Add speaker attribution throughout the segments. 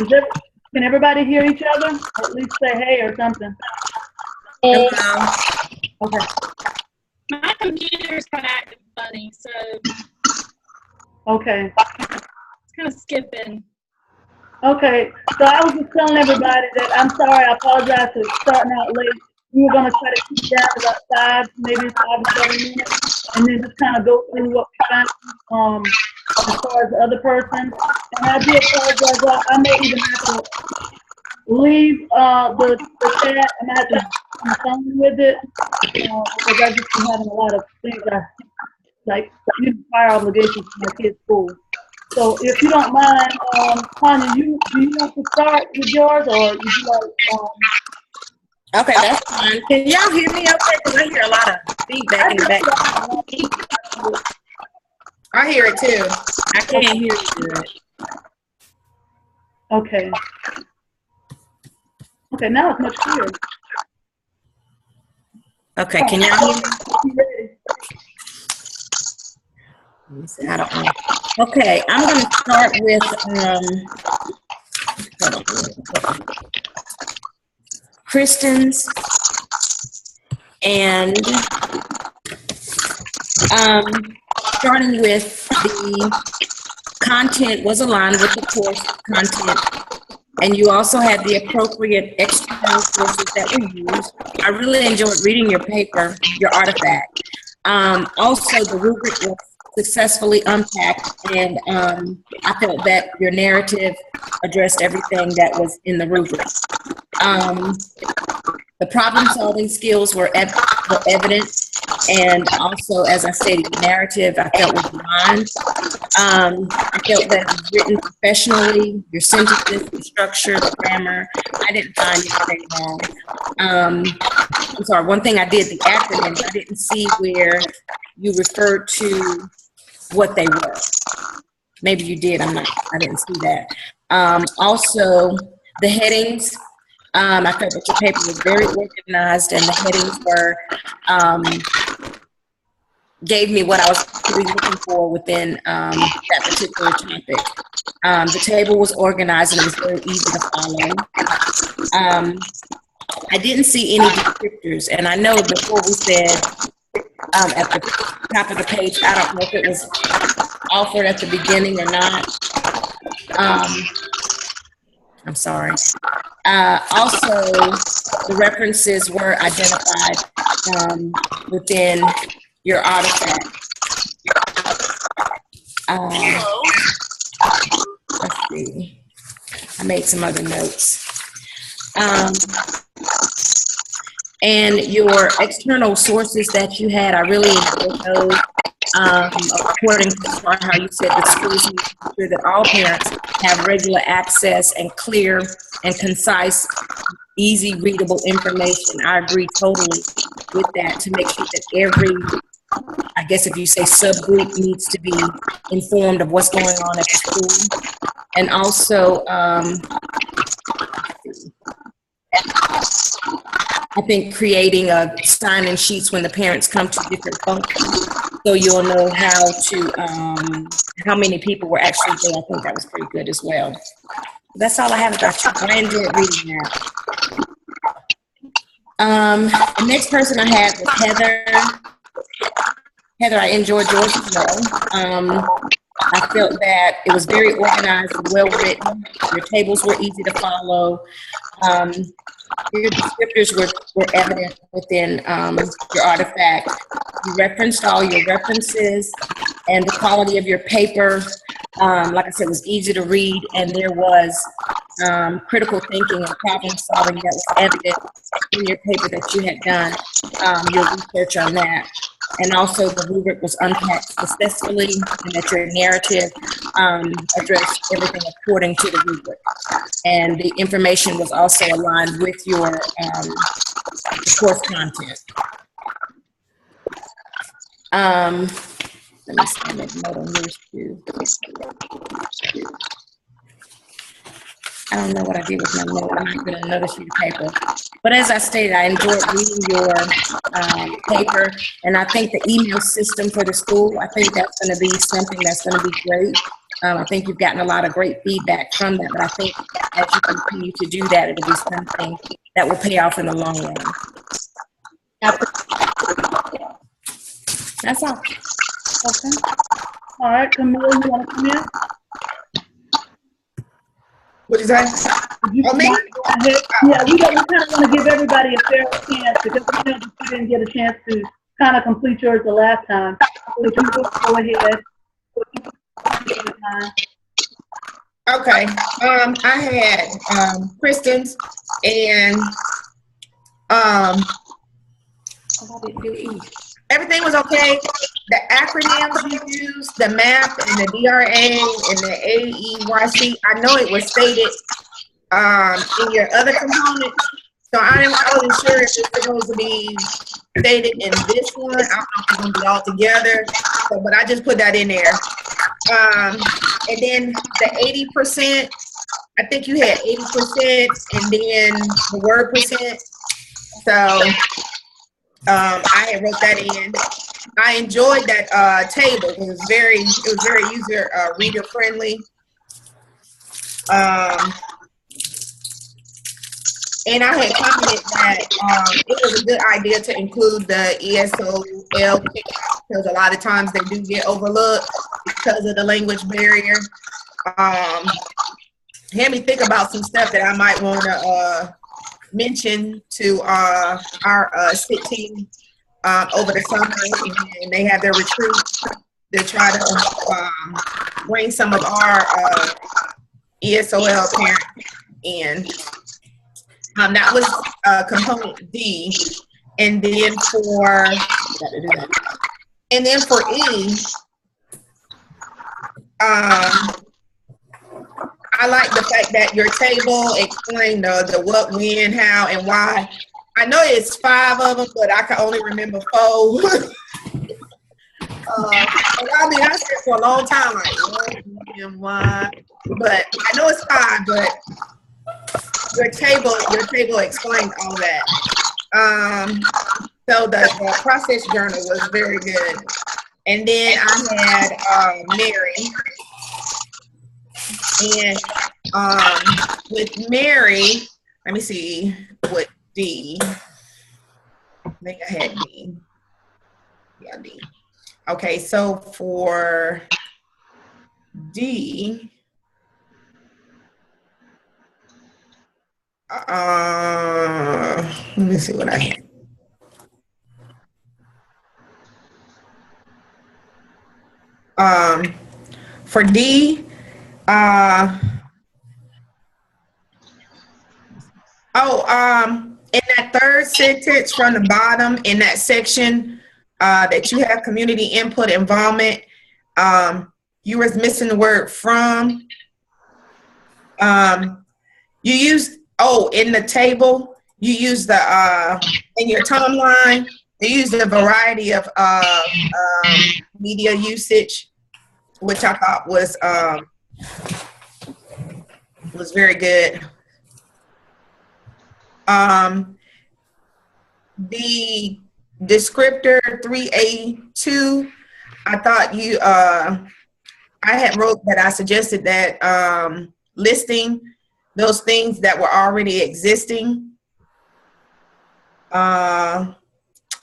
Speaker 1: Is there, can everybody hear each other? Or at least say hey or something.
Speaker 2: Hello.
Speaker 1: Okay.
Speaker 3: My computer's kind of acting funny, so
Speaker 1: Okay.
Speaker 3: it's kind of skipping.
Speaker 1: Okay. So I was just telling everybody that I'm sorry. I apologize for starting out late. We were gonna try to keep it down to about 5, maybe 5 to 7 minutes, and then just kind of go through what we found as far as the other person. And I do apologize. I may even have to leave the chat and I have to be on the phone with it because I've just been having a lot of things like prior obligations for my kids' school. So if you don't mind, Tanya, do you want to start with yours or would you like?
Speaker 2: Okay, that's fine. Can y'all hear me okay? Because I hear a lot of feedback in the back. I hear it too. I can't hear you good.
Speaker 1: Okay. Okay, now it's much clearer.
Speaker 2: Okay, can y'all hear me?
Speaker 1: Ready?
Speaker 2: Let me see, I don't know. Okay, I'm going to start with Kristen's, and starting with the content was aligned with the course content, and you also had the appropriate external sources that were used. I really enjoyed reading your paper, your artifact. Also, the rubric was successfully unpacked, and I felt that your narrative addressed everything that was in the rubric. The problem-solving skills were evident, and also, as I said, the narrative I felt was aligned. I felt that it was written professionally, your sentences, the structure, the grammar. I didn't find anything wrong. I'm sorry, one thing I did, the acronyms, I didn't see where you referred to what they were. Maybe you did, I didn't see that. Also, the headings, I felt that your paper was very organized and the headings were, gave me what I was really looking for within that particular topic. The table was organized and it was very easy to follow. I didn't see any descriptors, and I know before we said at the top of the page, I don't know if it was offered at the beginning or not. I'm sorry. Also, the references were identified within your artifact. Let's see. I made some other notes. And your external sources that you had, I really enjoyed those. According to how you said, the schools need to ensure that all parents have regular access and clear and concise, easy readable information. I agree totally with that, to make sure that every, I guess if you say subgroup, needs to be informed of what's going on at the school. And also, I think creating a sign-in sheets when the parents come to different functions, so you'll know how to, how many people were actually there. I think that was pretty good as well. That's all I have about you. I enjoyed reading that. The next person I had was Heather. Heather, I enjoyed yours as well. I felt that it was very organized and well written. Your tables were easy to follow. Your descriptors were evident within your artifact. You referenced all your references, and the quality of your paper, like I said, was easy to read, and there was critical thinking and problem solving that was evident in your paper that you had done, your research on that. And also the rubric was unpacked successfully, and that your narrative addressed everything according to the rubric. And the information was also aligned with your course content. Let me see, I made a note on yours too. I don't know what I did with my note. I'm not going to another sheet of paper. But as I stated, I enjoyed reading your paper, and I think the email system for the school, I think that's going to be something that's going to be great. I think you've gotten a lot of great feedback from that, but I think as you continue to do that, it'll be something that will pay off in the long run. That's all.
Speaker 1: Okay. All right, Camille, you want to come in?
Speaker 4: What is that?
Speaker 1: You
Speaker 4: Oh, me?
Speaker 1: Yeah, we kind of want to give everybody a fair chance because we know that you didn't get a chance to kind of complete yours the last time. So if you would go ahead.
Speaker 4: Okay. I had Kristen's and everything was okay. The acronyms you used, the MAP and the DRA and the AEYC, I know it was stated in your other components. So I wasn't sure if it's supposed to be stated in this one. I don't know if it's going to be all together, but I just put that in there. And then the 80%, I think you had 80% and then the word percent. So I had wrote that in. I enjoyed that table. It was very user reader friendly. And I had commented that it was a good idea to include the ESOL because a lot of times they do get overlooked because of the language barrier. Had me think about some stuff that I might want to mention to our SIT team over the summer, and they have their retreat to try to bring some of our ESOL parents in. That was component D, and then for E, I like the fact that your table explained the what, when, how, and why. I know it's 5 of them, but I can only remember 4. I mean, I said for a long time, like what, when, why, but I know it's 5, but your table explained all that. So the process journal was very good. And then I had Mary. And with Mary, let me see what D. I think I had D. Yeah, D. Okay, so for D, let me see what I had. For D, in that third sentence from the bottom in that section that you have community input involvement, you was missing the word from. You used, in the table, you used the, in your timeline, you used a variety of media usage, which I thought was very good. The descriptor 3A2, I thought you, I had wrote that I suggested that listing those things that were already existing. And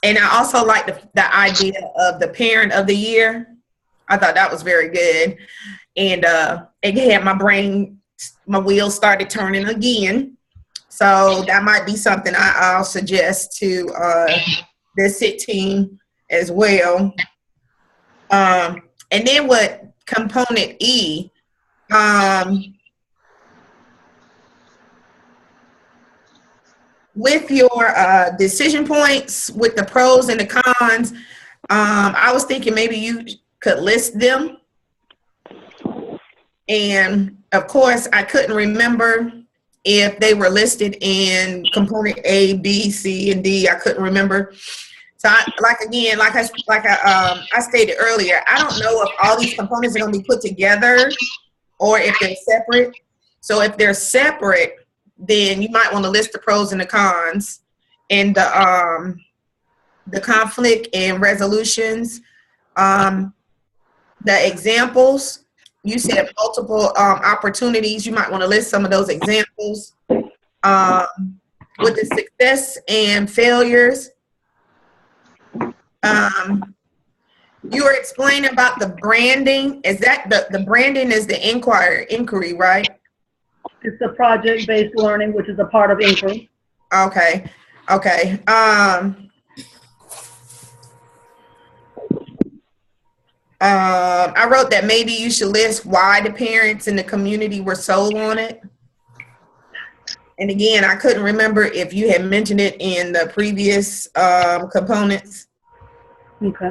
Speaker 4: I also like the idea of the parent of the year. I thought that was very good. And it had my wheels started turning again. So that might be something I'll suggest to the SIT team as well. And then with component E, with your decision points, with the pros and the cons, I was thinking maybe you could list them. And of course, I couldn't remember if they were listed in component A, B, C, and D. I couldn't remember. So I stated earlier, I don't know if all these components are going to be put together or if they're separate. So if they're separate, then you might want to list the pros and the cons and the conflict and resolutions, the examples, you said multiple opportunities. You might want to list some of those examples with the success and failures. You were explaining about the branding. Is that the branding is the inquiry, right?
Speaker 1: It's the project-based learning, which is a part of inquiry.
Speaker 4: Okay. Okay. I wrote that maybe you should list why the parents in the community were sold on it. And again, I couldn't remember if you had mentioned it in the previous components.
Speaker 1: Okay.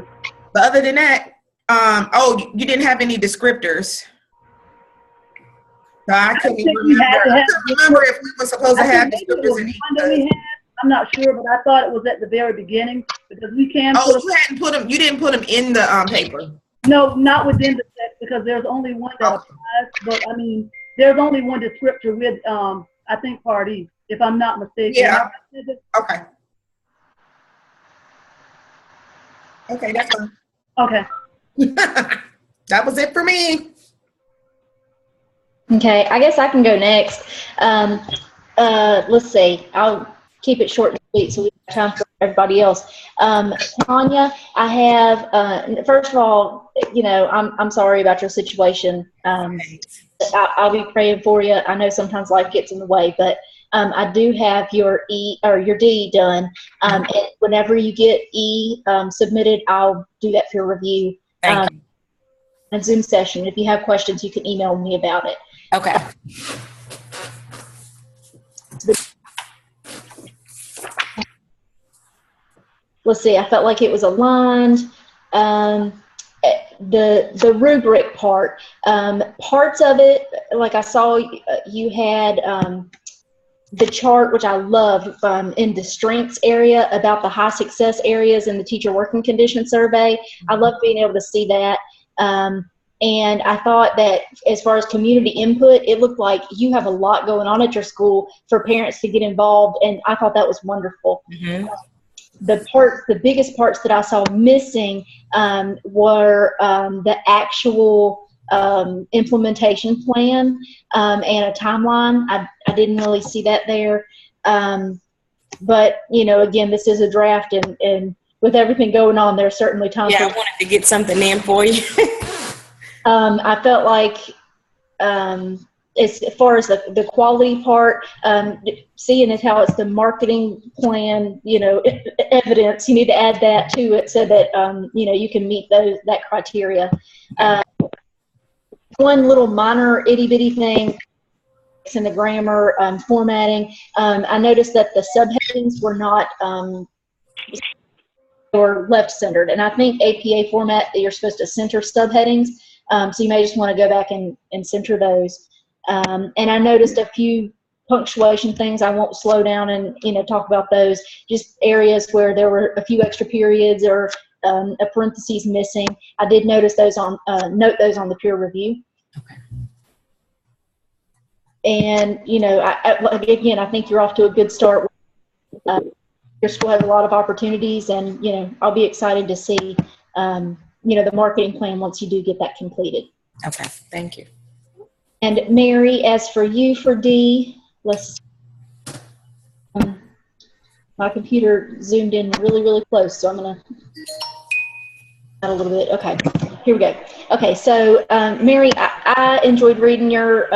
Speaker 4: But other than that, oh, you didn't have any descriptors. So I couldn't remember if we were supposed to have descriptors in each.
Speaker 1: I'm not sure, but I thought it was at the very beginning because we can.
Speaker 4: Oh, you hadn't put them. You didn't put them in the paper.
Speaker 1: No, not within the text because there's only one that applies. But I mean, there's only one descriptor with I think Part E, if I'm not mistaken.
Speaker 4: Yeah. Okay. Okay, that's fine.
Speaker 1: Okay.
Speaker 4: That was it for me.
Speaker 5: Okay, I guess I can go next. Let's see. I'll keep it short and sweet so we have time for everybody else. Tanya, I have, first of all, you know, I'm sorry about your situation. I'll be praying for you. I know sometimes life gets in the way, but I do have your E or your D done. And whenever you get E submitted, I'll do that for review.
Speaker 2: Thank you.
Speaker 5: And Zoom session. If you have questions, you can email me about it.
Speaker 2: Okay.
Speaker 5: Let's see. I felt like it was aligned. The rubric part, parts of it, like I saw you had the chart, which I love, in the strengths area about the high success areas in the teacher working condition survey. I love being able to see that. And I thought that as far as community input, it looked like you have a lot going on at your school for parents to get involved, and I thought that was wonderful. Mm-hmm. The biggest parts that I saw missing were the actual implementation plan and a timeline. I didn't really see that there. But, you know, again, this is a draft, and with everything going on, there's certainly time.
Speaker 2: Yeah, I wanted to get something in for you.
Speaker 5: I felt like as far as the quality part, seeing as how it's the marketing plan, you know, evidence, you need to add that to it so that, you know, you can meet that criteria. One little minor itty bitty thing in the grammar formatting, I noticed that the subheadings were not, or left centered. And I think APA format, you're supposed to center subheadings. So you may just want to go back and center those. And I noticed a few punctuation things. I won't slow down and, you know, talk about those. Just areas where there were a few extra periods or a parentheses missing. I did notice those on note those on the peer review.
Speaker 2: Okay.
Speaker 5: And, you know, again, I think you're off to a good start. Your school has a lot of opportunities, and, you know, I'll be excited to see, you know, the marketing plan once you do get that completed.
Speaker 2: Okay, thank you.
Speaker 5: And Mary, as for you for D, let's, my computer zoomed in really, really close, so I'm going to add a little bit. Okay, here we go. Okay, so Mary, I enjoyed reading your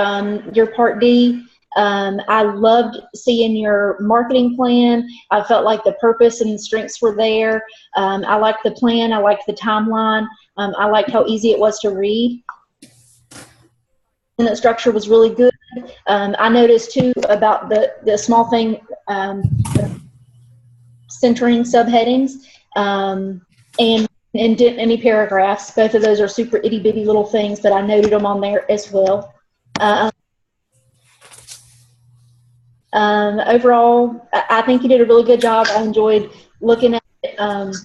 Speaker 5: Part D. I loved seeing your marketing plan. I felt like the purpose and the strengths were there. I liked the plan. I liked the timeline. I liked how easy it was to read. And the structure was really good. I noticed too about the small thing, centering subheadings, and indent any paragraphs. Both of those are super itty bitty little things, but I noted them on there as well. Overall, I think you did a really good job. I enjoyed looking at it.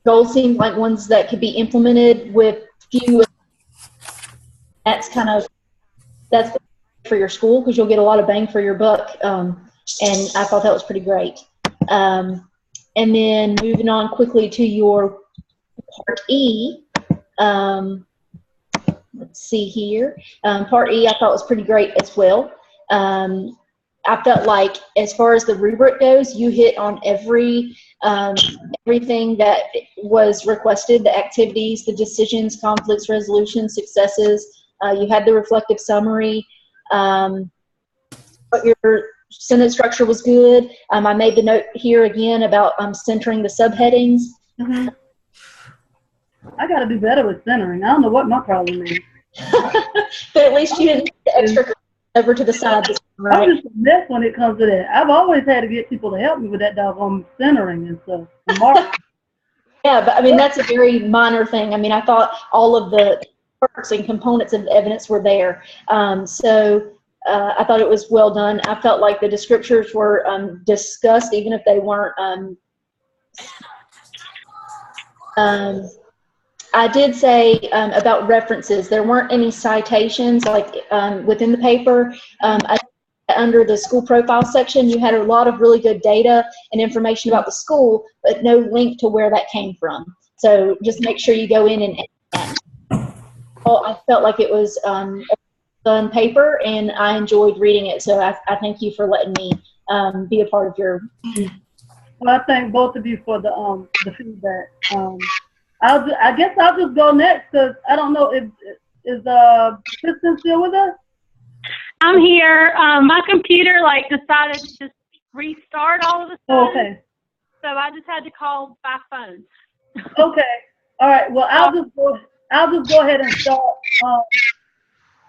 Speaker 5: Goals seemed like ones that could be implemented with few. That's for your school, because you'll get a lot of bang for your buck. And I thought that was pretty great. And then moving on quickly to your Part E. Let's see here. Part E I thought was pretty great as well. I felt like as far as the rubric goes, you hit on everything that was requested, the activities, the decisions, conflicts, resolutions, successes. You had the reflective summary. But your sentence structure was good. I made the note here again about centering the subheadings.
Speaker 1: Mm-hmm. I got to do better with centering. I don't know what my problem is.
Speaker 5: But at least you didn't get the extra over to the side. Right?
Speaker 1: I'm just a mess when it comes to that. I've always had to get people to help me with that doggone centering and stuff.
Speaker 5: Yeah, but I mean, that's a very minor thing. I mean, I thought all of the parts and components of the evidence were there. So I thought it was well done. I felt like the descriptors were discussed, even if they weren't. I did say about references, there weren't any citations like within the paper. Under the school profile section, you had a lot of really good data and information about the school, but no link to where that came from. So just make sure you go in and edit that. Well, I felt like it was a fun paper, and I enjoyed reading it. So I thank you for letting me be a part of your.
Speaker 1: Well, I thank both of you for the feedback. I guess I'll just go next because I don't know if is Kristen still with us?
Speaker 3: I'm here. My computer decided to just restart all of a sudden.
Speaker 1: Okay.
Speaker 3: So I just had to call by phone.
Speaker 1: Okay. All right. Well, I'll just go ahead and start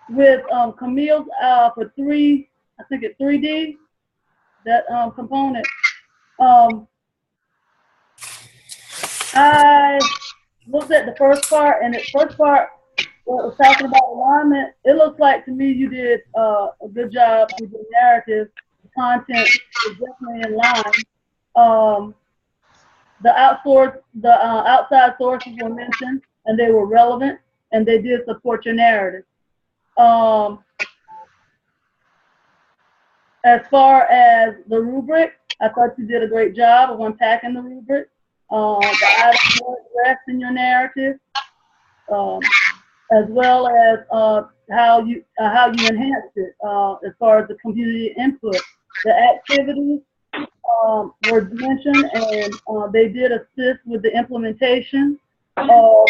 Speaker 1: with Camille's for 3. I think it's 3D. That component. I looked at the first part, and the first part was talking about alignment. It looks like to me you did a good job with the narrative. The content is definitely in line. The outside sources were mentioned, and they were relevant, and they did support your narrative. As far as the rubric, I thought you did a great job of unpacking the rubric. The items were addressed in your narrative, as well as how you enhanced it as far as the community input. The activities were mentioned, and they did assist with the implementation along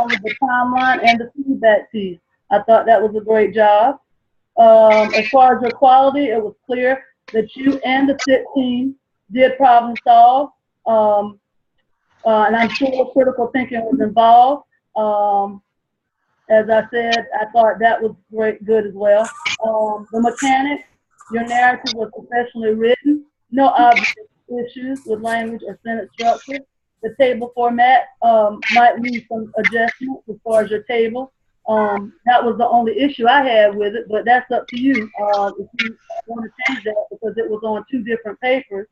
Speaker 1: with the timeline and the feedback piece. I thought that was a great job. As far as your quality, it was clear that you and the FIT team did problem solve, and I'm sure critical thinking was involved. As I said, I thought that was good as well. The mechanics, your narrative was professionally written, no obvious issues with language or sentence structure. The table format might need some adjustment as far as your table. That was the only issue I had with it, but that's up to you if you want to change that, because it was on 2 different papers.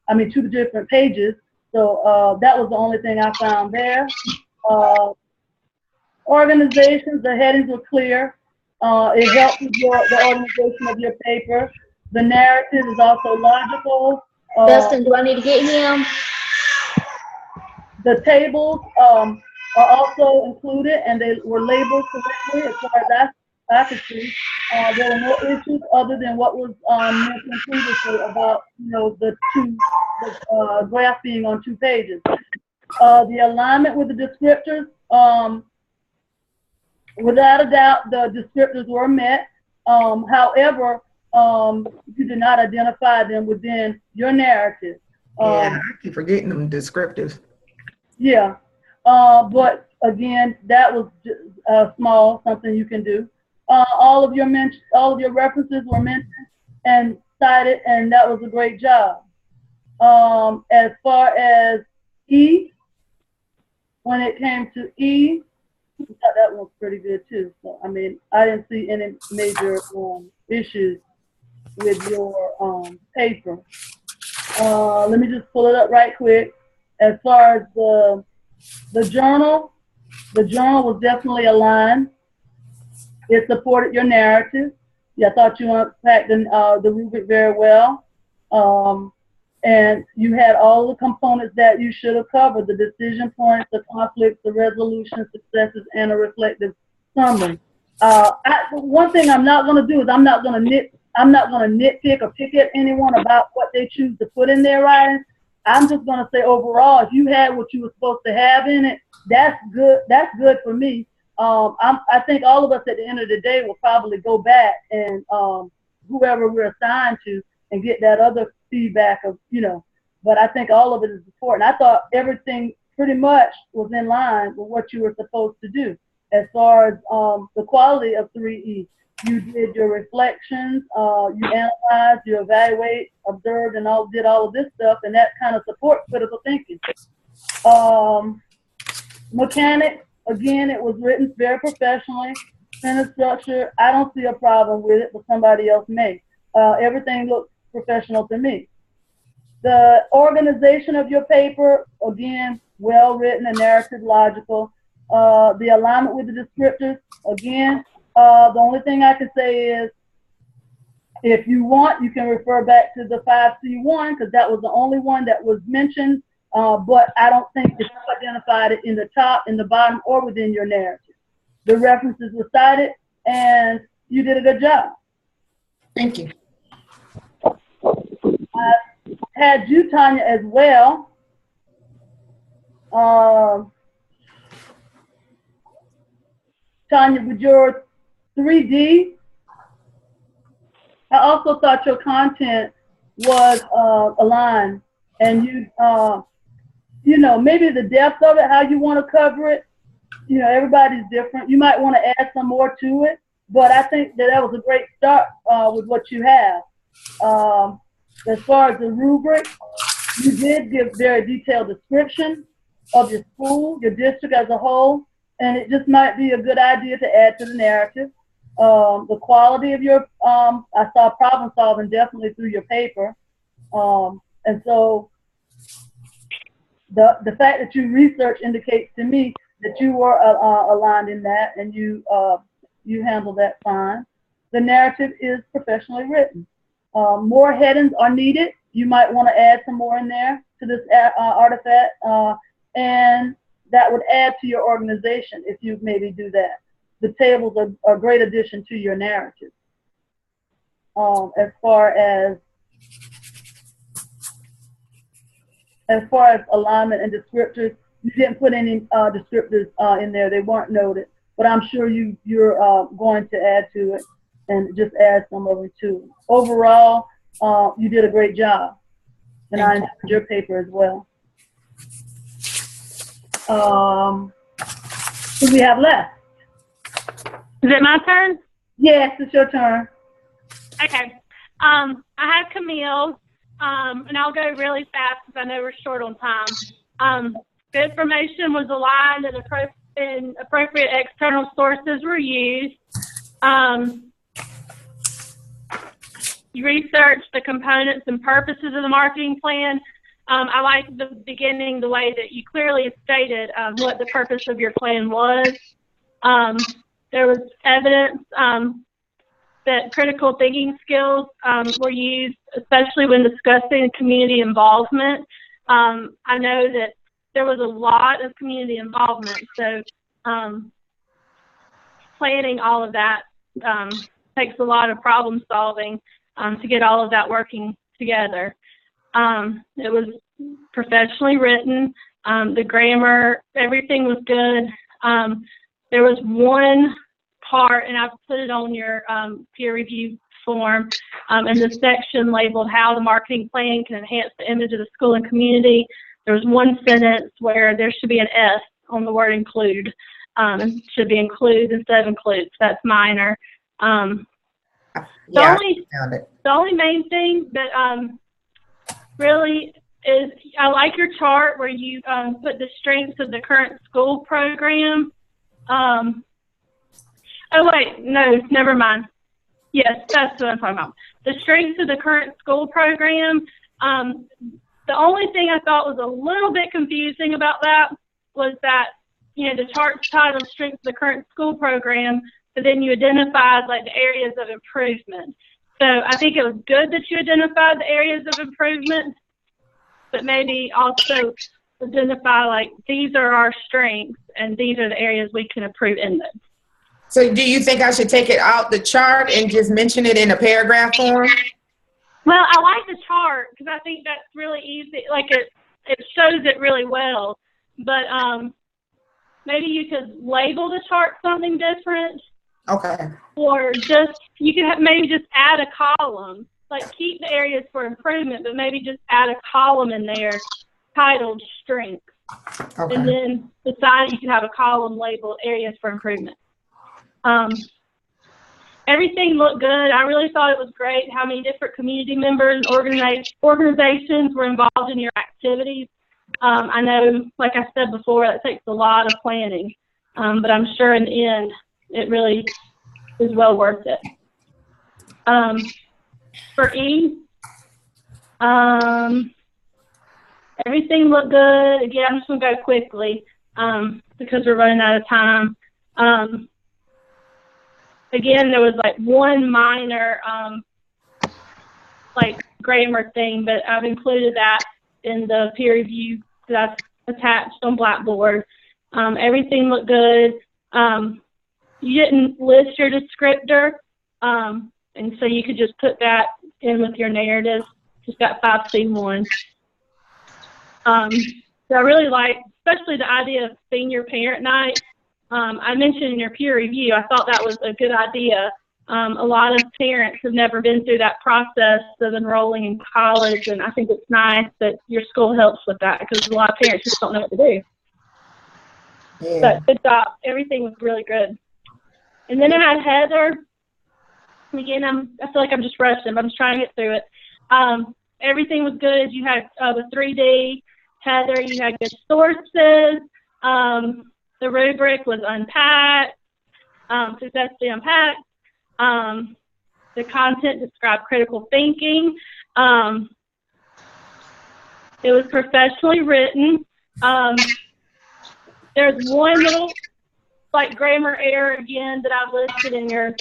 Speaker 1: I mean, 2 different pages. So that was the only thing I found there. Organizations, the headings were clear. It helped with the organization of your paper. The narrative is also logical.
Speaker 5: Dustin, do I need to get him?
Speaker 1: The tables are also included, and they were labeled correctly as far as I could see. There were no issues other than what was mentioned previously about the graph being on 2 pages. The alignment with the descriptors, without a doubt, the descriptors were met. However, you did not identify them within your narrative.
Speaker 4: Yeah, I keep forgetting them descriptives.
Speaker 1: Yeah, but again, that was just, small, something you can do. All of your references were mentioned and cited, and that was a great job. As far as E, when it came to E, I thought that was pretty good too. So I mean, I didn't see any major issues with your paper. Let me just pull it up right quick. As far as the journal was definitely aligned. It supported your narrative. Yeah, I thought you unpacked the rubric very well. And you had all the components that you should have covered: the decision points, the conflicts, the resolution, successes, and a reflective summary. One thing I'm not going to do is I'm not going to nitpick or pick at anyone about what they choose to put in their writing. I'm just going to say overall, if you had what you were supposed to have in it, that's good. That's good for me. I think all of us at the end of the day will probably go back and whoever we're assigned to and get that other feedback of, but I think all of it is important. I thought everything pretty much was in line with what you were supposed to do. As far as the quality of 3E, you did your reflections, you analyzed, you evaluate, observed, and did all of this stuff, and that kind of supports critical thinking. Mechanics, again, it was written very professionally. Sentence structure, I don't see a problem with it, but somebody else may. Everything looks professional to me. The organization of your paper, again, well written and narrative logical. The alignment with the descriptors, again, the only thing I can say is if you want, you can refer back to the 5C1 because that was the only one that was mentioned, but I don't think that you identified it in the top, in the bottom, or within your narrative. The references were cited, and you did a good job.
Speaker 4: Thank you.
Speaker 1: I had you, Tanya, as well. Tanya, with your 3D, I also thought your content was aligned, and maybe the depth of it, how you want to cover it. Everybody's different. You might want to add some more to it, but I think that was a great start with what you have. As far as the rubric, you did give very detailed description of your school, your district as a whole, and it just might be a good idea to add to the narrative. The quality of your, I saw problem solving definitely through your paper. And so the fact that you research indicates to me that you were aligned in that, and you handled that fine. The narrative is professionally written. More headings are needed. You might want to add some more in there to this artifact, and that would add to your organization if you maybe do that. The tables are a great addition to your narrative. As far as alignment and descriptors, you didn't put any descriptors in there. They weren't noted, but I'm sure you're going to add to it and just add some of them too. Overall, you did a great job, and I enjoyed your paper as well. Who do we have left?
Speaker 3: Is it my turn?
Speaker 1: Yes, it's your turn.
Speaker 3: Okay. I have Camille, and I'll go really fast because I know we're short on time. The information was aligned and appropriate external sources were used. You researched the components and purposes of the marketing plan. I like the beginning, the way that you clearly stated what the purpose of your plan was. There was evidence that critical thinking skills were used, especially when discussing community involvement. I know that there was a lot of community involvement, so planning all of that takes a lot of problem solving to get all of that working together. It was professionally written. The grammar, everything was good. There was one part, and I've put it on your peer review form, in the section labeled how the marketing plan can enhance the image of the school and community. There was one sentence where there should be an S on the word include. It should be include instead of includes. That's minor. The only main thing that really is, I like your chart where you put the strengths of the current school program. Oh wait, no, never mind. Yes, that's what I'm talking about. The strengths of the current school program. The only thing I thought was a little bit confusing about that was that, the chart's titled Strengths of the Current School Program, but then you identified like the areas of improvement. So I think it was good that you identified the areas of improvement, but maybe also identify like these are our strengths and these are the areas we can improve in them.
Speaker 4: So do you think I should take it out the chart and just mention it in a paragraph form?
Speaker 3: Well, I like the chart because I think that's really easy. Like it shows it really well. But maybe you could label the chart something different.
Speaker 4: Okay.
Speaker 3: Or just, you can maybe just add a column. Like keep the areas for improvement, but maybe just add a column in there titled strengths.
Speaker 4: Okay.
Speaker 3: And then beside you can have a column labeled areas for improvement. Everything looked good. I really thought it was great how many different community members, organizations were involved in your activities. I know, like I said before, it takes a lot of planning, but I'm sure in the end, it really is well worth it. For E, everything looked good. Again, I'm just going to go quickly because we're running out of time. Again, there was like one minor like grammar thing, but I've included that in the peer review that I've attached on Blackboard. Everything looked good. You didn't list your descriptor, and so you could just put that in with your narrative. Just got 5C1. So I really like, especially the idea of senior parent night. I mentioned in your peer review, I thought that was a good idea. A lot of parents have never been through that process of enrolling in college, and I think it's nice that your school helps with that because a lot of parents just don't know what to do.
Speaker 4: Yeah.
Speaker 3: But good job. Everything was really good. And then I had Heather. Again, I feel like I'm just rushing, but I'm just trying to get through it. Everything was good. You had the 3D. Heather, you had good sources. The rubric was unpacked, successfully unpacked. The content described critical thinking. It was professionally written. There's one little like grammar error again that I've listed in your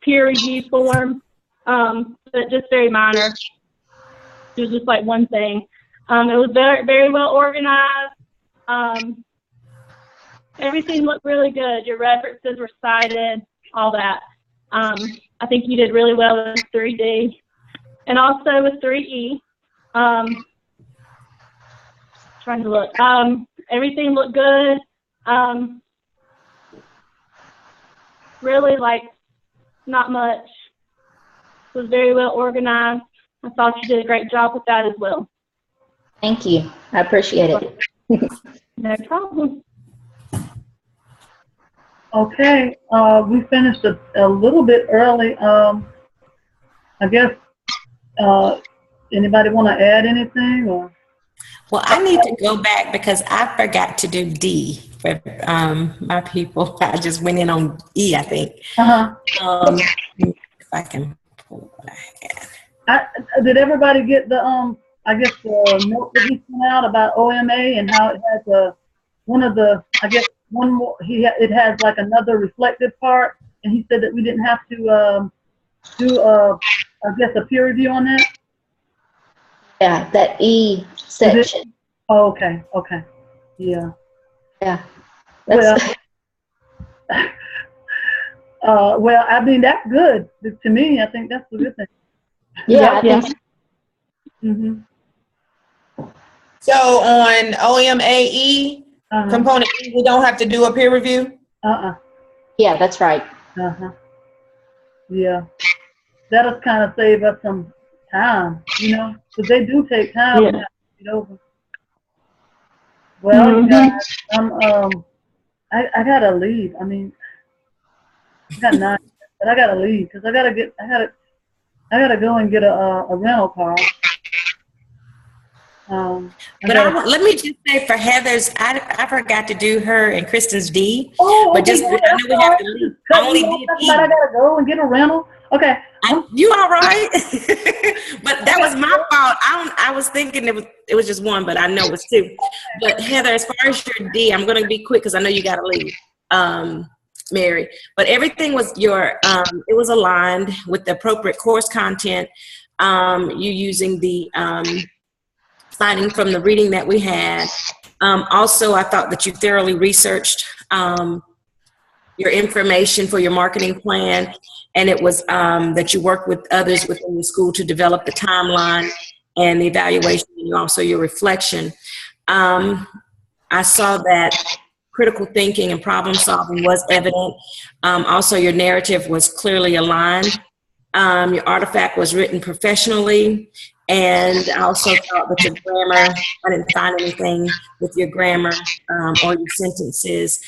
Speaker 3: peer review form, but just very minor. It was just like one thing. It was very, very well organized. Everything looked really good. Your references were cited, all that. I think you did really well with 3D. And also with 3E. Trying to look. Everything looked good. Really, like, not much. It was very well organized. I thought you did a great job with that as well.
Speaker 5: Thank you. I appreciate it.
Speaker 3: No problem.
Speaker 1: Okay, we finished a little bit early. I guess, anybody want to add anything? Or?
Speaker 2: Well, I need to go back because I forgot to do D for my people. I just went in on E, I think. If I can pull what I had.
Speaker 1: Did everybody get the, I guess, the note that he sent out about OMA and how it has one of the, I guess, one more, it has like another reflective part, and he said that we didn't have to do, I guess, a peer review on that?
Speaker 5: Yeah, that E section.
Speaker 1: Oh, okay, okay, yeah.
Speaker 5: Yeah.
Speaker 1: Well, well, I mean, that's good. To me, I think that's a good thing.
Speaker 5: Yeah, I think
Speaker 1: Mm-hmm.
Speaker 4: So on OMAE, component E, we don't have to do a peer review?
Speaker 5: yeah, that's right.
Speaker 1: Yeah. That'll kind of save us some time, you know, because they do take time to get over. Well, you guys, I gotta leave. I mean, I got 9, but I gotta leave because I gotta go and get a rental car.
Speaker 2: But let me just say for Heather's, I forgot to do her and Kristen's D.
Speaker 1: Oh,
Speaker 2: but
Speaker 1: okay,
Speaker 2: just I know we have to leave. I only did E.
Speaker 1: I gotta go and get a rental. Okay.
Speaker 2: You all right? But that was my fault. I was thinking it was just one, but I know it was 2. But Heather, as far as your D, I'm going to be quick because I know you got to leave, Mary. But everything was it was aligned with the appropriate course content. You using the citing from the reading that we had. Also, I thought that you thoroughly researched your information for your marketing plan, and it was that you worked with others within the school to develop the timeline and the evaluation, and also your reflection. I saw that critical thinking and problem solving was evident. Also, your narrative was clearly aligned. Your artifact was written professionally, and I also thought that your grammar, I didn't find anything with your grammar or your sentences.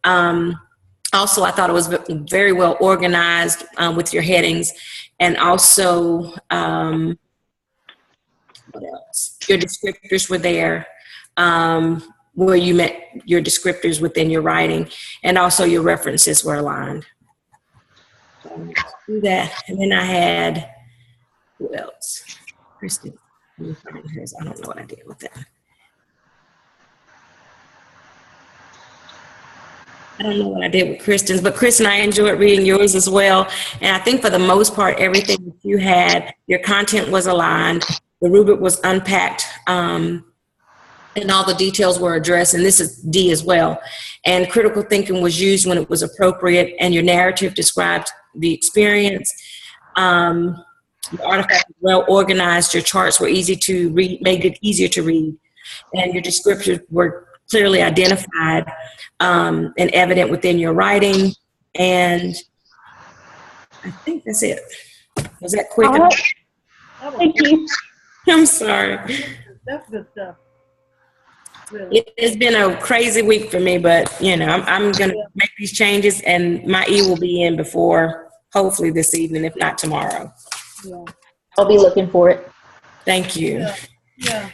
Speaker 2: Also, I thought it was very well organized with your headings, and also, what else? Your descriptors were there, where you met your descriptors within your writing, and also your references were aligned. Do that, and then I had, who else? Kristen. Let me find hers. I don't know what I did with that. I don't know what I did with Kristen's, but Kristen, I enjoyed reading yours as well. And I think for the most part, everything that you had, your content was aligned, the rubric was unpacked, and all the details were addressed. And this is D as well. And critical thinking was used when it was appropriate, and your narrative described the experience. Your artifact was well organized, your charts were easy to read, made it easier to read, and your descriptors were clearly identified and evident within your writing. And I think that's it. Was that quick enough?
Speaker 3: Thank you.
Speaker 2: I'm sorry.
Speaker 1: That's good stuff. Really.
Speaker 2: It has been a crazy week for me, but you know, I'm going to make these changes, and my E will be in before, hopefully this evening, if not tomorrow.
Speaker 1: Yeah.
Speaker 5: I'll be looking for it.
Speaker 2: Thank you.
Speaker 1: Yeah. Yeah.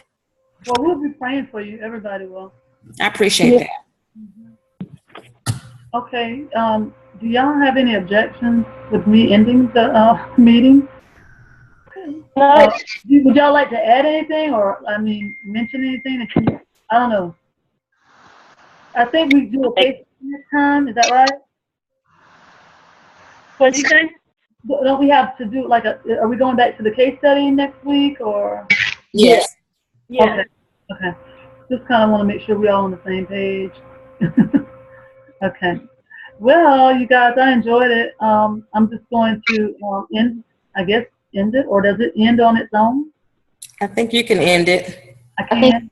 Speaker 1: Well, we'll be praying for you. Everybody will.
Speaker 2: I appreciate that.
Speaker 1: Okay. Do y'all have any objections with me ending the meeting?
Speaker 3: No,
Speaker 1: Would y'all like to add anything, or mention anything? That you, I don't know. I think we do a case next time. Is that right?
Speaker 3: what'd you say?
Speaker 1: Don't we have to do like are we going back to the case study next week, or?
Speaker 2: Yes.
Speaker 3: Yeah.
Speaker 1: Okay. Just kind of want to make sure we're all on the same page. Okay. Well, you guys, I enjoyed it. I'm just going to end it, or does it end on its own?
Speaker 2: I think you can end it.
Speaker 1: I can.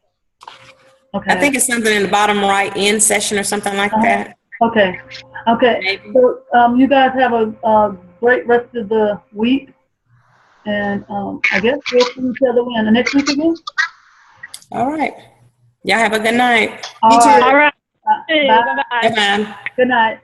Speaker 1: Okay.
Speaker 2: I think it's something in the bottom right, end session or something like that.
Speaker 1: Okay. Okay.
Speaker 2: Maybe.
Speaker 1: So you guys have a great rest of the week, and I guess we'll see each other when the next week again.
Speaker 2: All right. Y'all have a good night.
Speaker 1: All right.
Speaker 3: All right. Hey,
Speaker 1: Bye.
Speaker 3: bye-bye.
Speaker 2: Bye-bye.
Speaker 1: Good night.